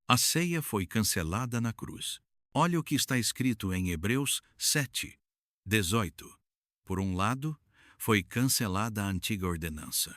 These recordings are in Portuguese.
A ceia foi cancelada na cruz. Olha o que está escrito em Hebreus 7:18. Por um lado, foi cancelada a antiga ordenança.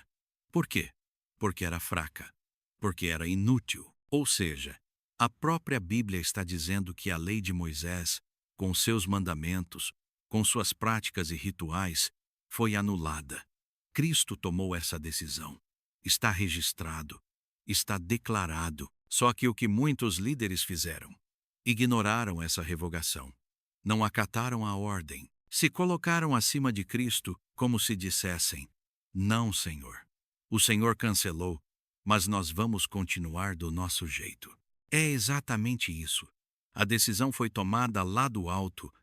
Por quê? Porque era fraca, porque era inútil. Ou seja, a própria Bíblia está dizendo que a lei de Moisés, com seus mandamentos, com suas práticas e rituais, foi anulada. Cristo tomou essa decisão. Está registrado, está declarado. Só que o que muitos líderes fizeram? Ignoraram essa revogação. Não acataram a ordem. Se colocaram acima de Cristo como se dissessem: não, Senhor. O Senhor cancelou, mas nós vamos continuar do nosso jeito. É exatamente isso. A decisão foi tomada lá do alto,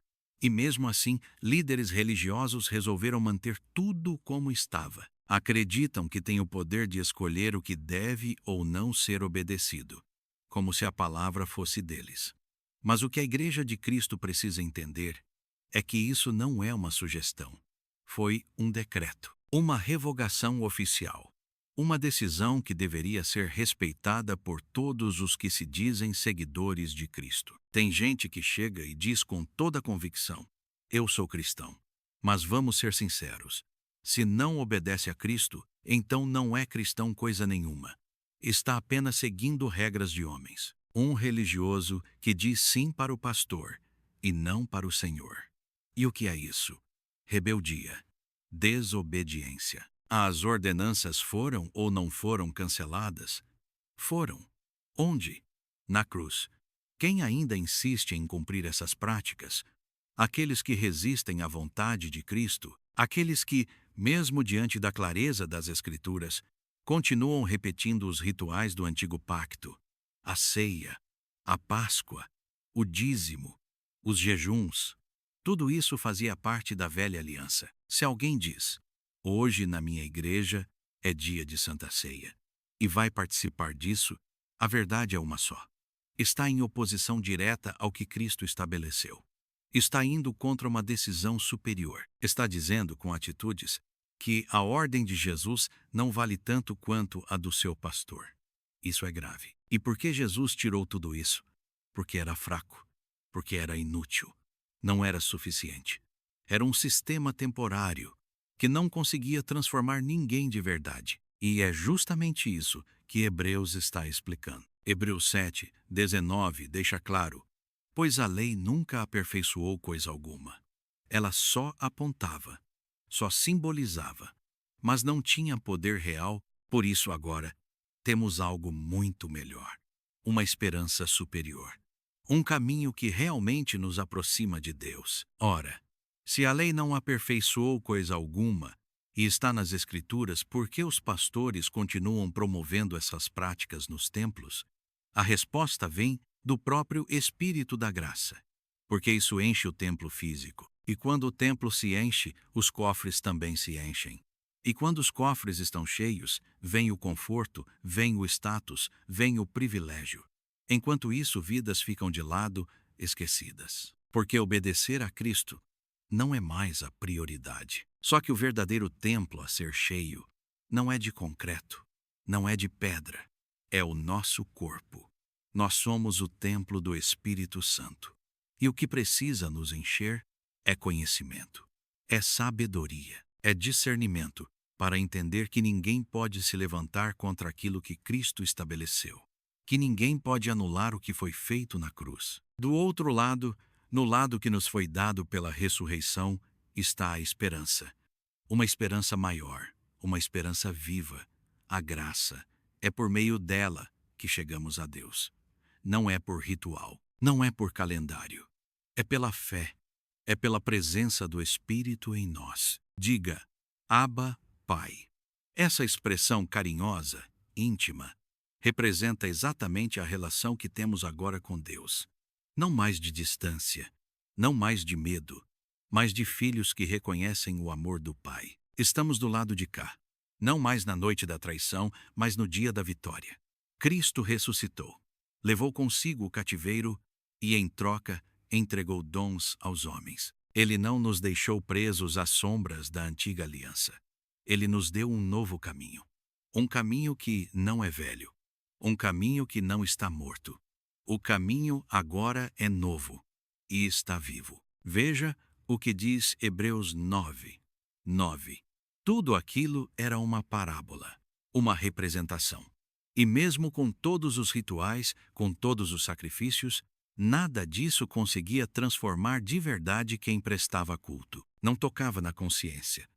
e mesmo assim, líderes religiosos resolveram manter tudo como estava. Acreditam que têm o poder de escolher o que deve ou não ser obedecido, como se a palavra fosse deles. Mas o que a Igreja de Cristo precisa entender é que isso não é uma sugestão. Foi um decreto, uma revogação oficial. Uma decisão que deveria ser respeitada por todos os que se dizem seguidores de Cristo. Tem gente que chega e diz com toda convicção: eu sou cristão. Mas vamos ser sinceros. Se não obedece a Cristo, então não é cristão coisa nenhuma. Está apenas seguindo regras de homens. Um religioso que diz sim para o pastor e não para o Senhor. E o que é isso? Rebeldia. Desobediência. As ordenanças foram ou não foram canceladas? Foram. Onde? Na cruz. Quem ainda insiste em cumprir essas práticas? Aqueles que resistem à vontade de Cristo, aqueles que, mesmo diante da clareza das Escrituras, continuam repetindo os rituais do antigo pacto, a ceia, a Páscoa, o dízimo, os jejuns. Tudo isso fazia parte da velha aliança. Se alguém diz: hoje na minha igreja é dia de Santa Ceia, e vai participar disso, a verdade é uma só. Está em oposição direta ao que Cristo estabeleceu. Está indo contra uma decisão superior. Está dizendo com atitudes que a ordem de Jesus não vale tanto quanto a do seu pastor. Isso é grave. E por que Jesus tirou tudo isso? Porque era fraco, porque era inútil, não era suficiente. Era um sistema temporário que não conseguia transformar ninguém de verdade. E é justamente isso que Hebreus está explicando. Hebreus 7:19 deixa claro: pois a lei nunca aperfeiçoou coisa alguma. Ela só apontava, só simbolizava, mas não tinha poder real. Por isso agora temos algo muito melhor, uma esperança superior, um caminho que realmente nos aproxima de Deus. Ora, se a lei não aperfeiçoou coisa alguma e está nas Escrituras, por que os pastores continuam promovendo essas práticas nos templos? A resposta vem do próprio Espírito da Graça, porque isso enche o templo físico. E quando o templo se enche, os cofres também se enchem. E quando os cofres estão cheios, vem o conforto, vem o status, vem o privilégio. Enquanto isso, vidas ficam de lado, esquecidas. Porque obedecer a Cristo não é mais a prioridade. Só que o verdadeiro templo a ser cheio não é de concreto, não é de pedra, é o nosso corpo. Nós somos o templo do Espírito Santo. E o que precisa nos encher é conhecimento, é sabedoria, é discernimento para entender que ninguém pode se levantar contra aquilo que Cristo estabeleceu, que ninguém pode anular o que foi feito na cruz. Do outro lado, no lado que nos foi dado pela ressurreição, está a esperança. Uma esperança maior, uma esperança viva. A graça. É por meio dela que chegamos a Deus. Não é por ritual, não é por calendário. É pela fé, é pela presença do Espírito em nós. Diga: Abba, Pai. Essa expressão carinhosa, íntima, representa exatamente a relação que temos agora com Deus. Não mais de distância, não mais de medo, mas de filhos que reconhecem o amor do Pai. Estamos do lado de cá, não mais na noite da traição, mas no dia da vitória. Cristo ressuscitou, levou consigo o cativeiro e, em troca, entregou dons aos homens. Ele não nos deixou presos às sombras da antiga aliança. Ele nos deu um novo caminho. Um caminho que não é velho. Um caminho que não está morto. O caminho agora é novo e está vivo. Veja o que diz Hebreus 9:9. Tudo aquilo era uma parábola, uma representação. E mesmo com todos os rituais, com todos os sacrifícios, nada disso conseguia transformar de verdade quem prestava culto. Não tocava na consciência,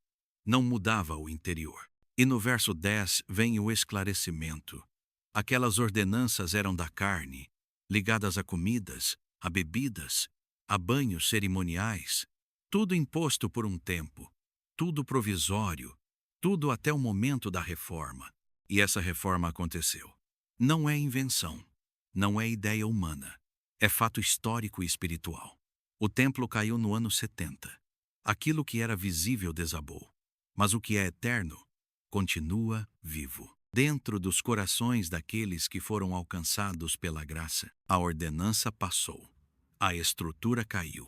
não mudava o interior. E no verso 10 vem o esclarecimento. Aquelas ordenanças eram da carne, ligadas a comidas, a bebidas, a banhos cerimoniais, tudo imposto por um tempo, tudo provisório, tudo até o momento da reforma. E essa reforma aconteceu. Não é invenção, não é ideia humana, é fato histórico e espiritual. O templo caiu no ano 70. Aquilo que era visível desabou, mas o que é eterno continua vivo. Dentro dos corações daqueles que foram alcançados pela graça, a ordenança passou, a estrutura caiu,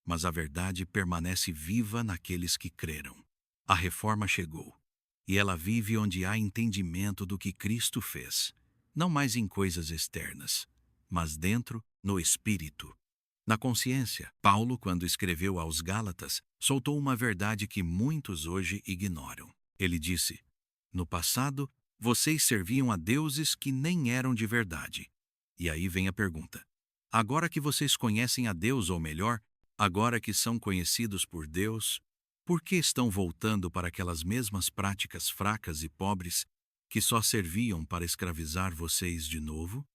mas a verdade permanece viva naqueles que creram. A reforma chegou, e ela vive onde há entendimento do que Cristo fez, não mais em coisas externas, mas dentro, no espírito. Na consciência, Paulo, quando escreveu aos Gálatas, soltou uma verdade que muitos hoje ignoram. Ele disse: no passado, vocês serviam a deuses que nem eram de verdade. E aí vem a pergunta: agora que vocês conhecem a Deus, ou melhor, agora que são conhecidos por Deus, por que estão voltando para aquelas mesmas práticas fracas e pobres que só serviam para escravizar vocês de novo?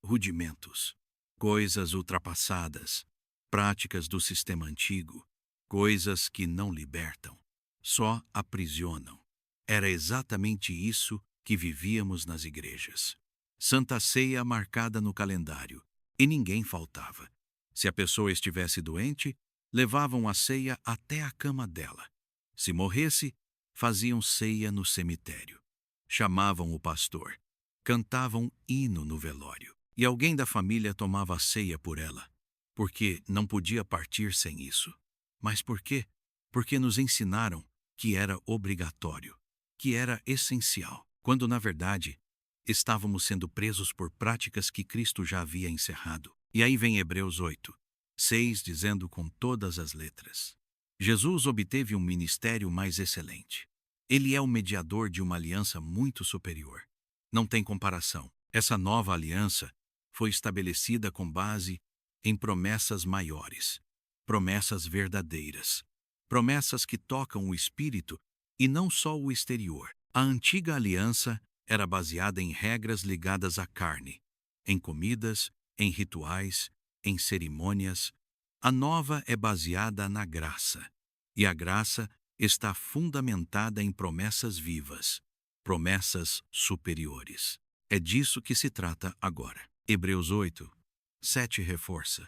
Rudimentos, coisas ultrapassadas, práticas do sistema antigo, coisas que não libertam, só aprisionam. Era exatamente isso que vivíamos nas igrejas. Santa Ceia marcada no calendário, e ninguém faltava. Se a pessoa estivesse doente, levavam a ceia até a cama dela. Se morresse, faziam ceia no cemitério. Chamavam o pastor, cantavam hino no velório, e alguém da família tomava a ceia por ela, porque não podia partir sem isso. Mas por quê? Porque nos ensinaram que era obrigatório, que era essencial, quando na verdade estávamos sendo presos por práticas que Cristo já havia encerrado. E aí vem Hebreus 8:6 dizendo com todas as letras: Jesus obteve um ministério mais excelente. Ele é o mediador de uma aliança muito superior. Não tem comparação. Essa nova aliança foi estabelecida com base em promessas maiores, promessas verdadeiras, promessas que tocam o espírito e não só o exterior. A antiga aliança era baseada em regras ligadas à carne, em comidas, em rituais, em cerimônias. A nova é baseada na graça, e a graça está fundamentada em promessas vivas, promessas superiores. É disso que se trata agora. Hebreus 8:7 reforça: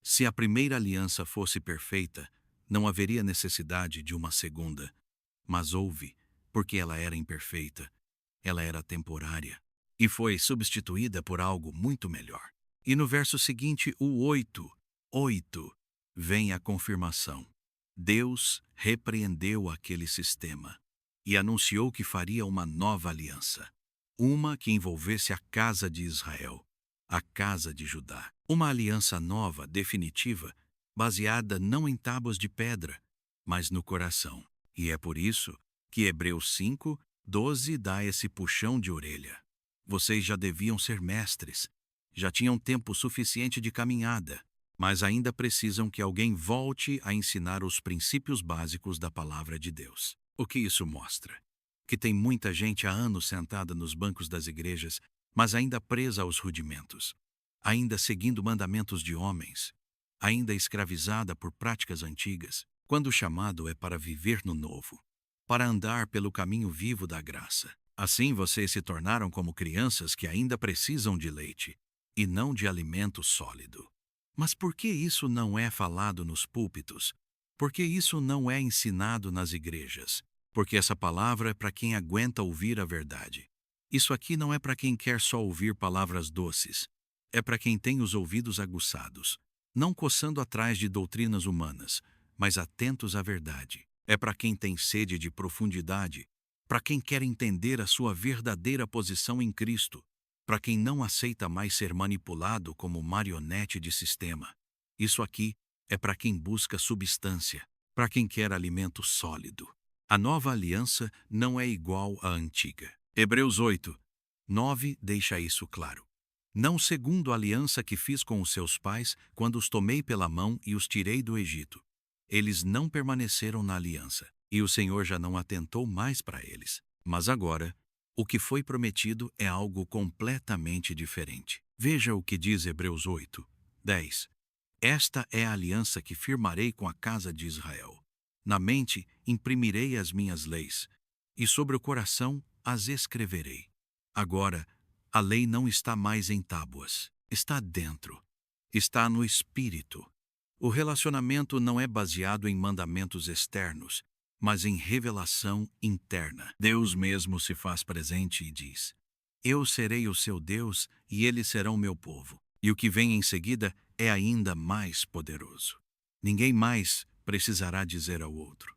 se a primeira aliança fosse perfeita, não haveria necessidade de uma segunda. Mas houve, porque ela era imperfeita, ela era temporária, e foi substituída por algo muito melhor. E no verso seguinte, o 8, vem a confirmação. Deus repreendeu aquele sistema e anunciou que faria uma nova aliança, uma que envolvesse a casa de Israel, a casa de Judá. Uma aliança nova, definitiva, baseada não em tábuas de pedra, mas no coração. E é por isso que Hebreus 5:12 dá esse puxão de orelha. Vocês já deviam ser mestres, já tinham tempo suficiente de caminhada, mas ainda precisam que alguém volte a ensinar os princípios básicos da palavra de Deus. O que isso mostra? Que tem muita gente há anos sentada nos bancos das igrejas, mas ainda presa aos rudimentos, ainda seguindo mandamentos de homens, ainda escravizada por práticas antigas, quando o chamado é para viver no novo, para andar pelo caminho vivo da graça. Assim vocês se tornaram como crianças que ainda precisam de leite, e não de alimento sólido. Mas por que isso não é falado nos púlpitos? Por que isso não é ensinado nas igrejas? Porque essa palavra é para quem aguenta ouvir a verdade. Isso aqui não é para quem quer só ouvir palavras doces. É para quem tem os ouvidos aguçados, não coçando atrás de doutrinas humanas, mas atentos à verdade. É para quem tem sede de profundidade, para quem quer entender a sua verdadeira posição em Cristo, para quem não aceita mais ser manipulado como marionete de sistema. Isso aqui é para quem busca substância, para quem quer alimento sólido. A nova aliança não é igual à antiga. Hebreus 8, 9 deixa isso claro. Não segundo a aliança que fiz com os seus pais, quando os tomei pela mão e os tirei do Egito. Eles não permaneceram na aliança, e o Senhor já não atentou mais para eles. Mas agora, o que foi prometido é algo completamente diferente. Veja o que diz Hebreus 8, 10. Esta é a aliança que firmarei com a casa de Israel. Na mente imprimirei as minhas leis, e sobre o coração as escreverei. Agora, a lei não está mais em tábuas, está dentro, está no espírito. O relacionamento não é baseado em mandamentos externos, mas em revelação interna. Deus mesmo se faz presente e diz: Eu serei o seu Deus e eles serão meu povo. E o que vem em seguida é ainda mais poderoso. Ninguém mais precisará dizer ao outro: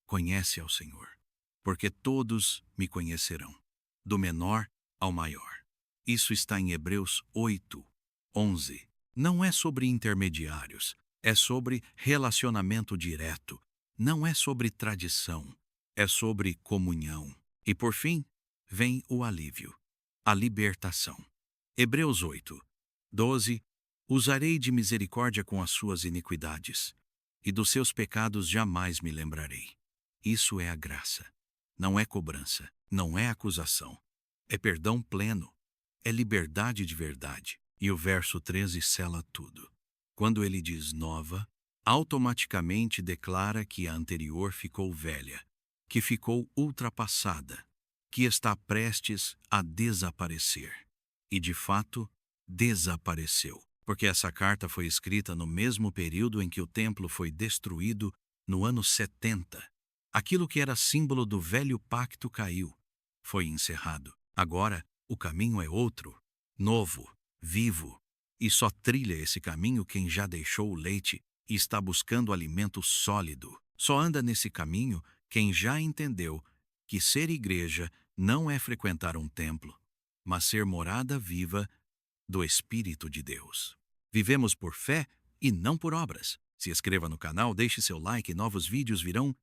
Conhece ao Senhor, porque todos me conhecerão, do menor ao maior. Isso está em Hebreus 8, 11. Não é sobre intermediários, é sobre relacionamento direto. Não é sobre tradição, é sobre comunhão. E por fim, vem o alívio, a libertação. Hebreus 8, 12. Usarei de misericórdia com as suas iniquidades, e dos seus pecados jamais me lembrarei. Isso é a graça. Não é cobrança, não é acusação. É perdão pleno, é liberdade de verdade. E o verso 13 sela tudo. Quando ele diz nova, automaticamente declara que a anterior ficou velha, que ficou ultrapassada, que está prestes a desaparecer. E de fato, desapareceu, porque essa carta foi escrita no mesmo período em que o templo foi destruído, no ano 70. Aquilo que era símbolo do velho pacto caiu, foi encerrado. Agora, o caminho é outro, novo, vivo, e só trilha esse caminho quem já deixou o leite e está buscando alimento sólido. Só anda nesse caminho quem já entendeu que ser igreja não é frequentar um templo, mas ser morada viva do Espírito de Deus. Vivemos por fé e não por obras. Se inscreva no canal, deixe seu like e novos vídeos virão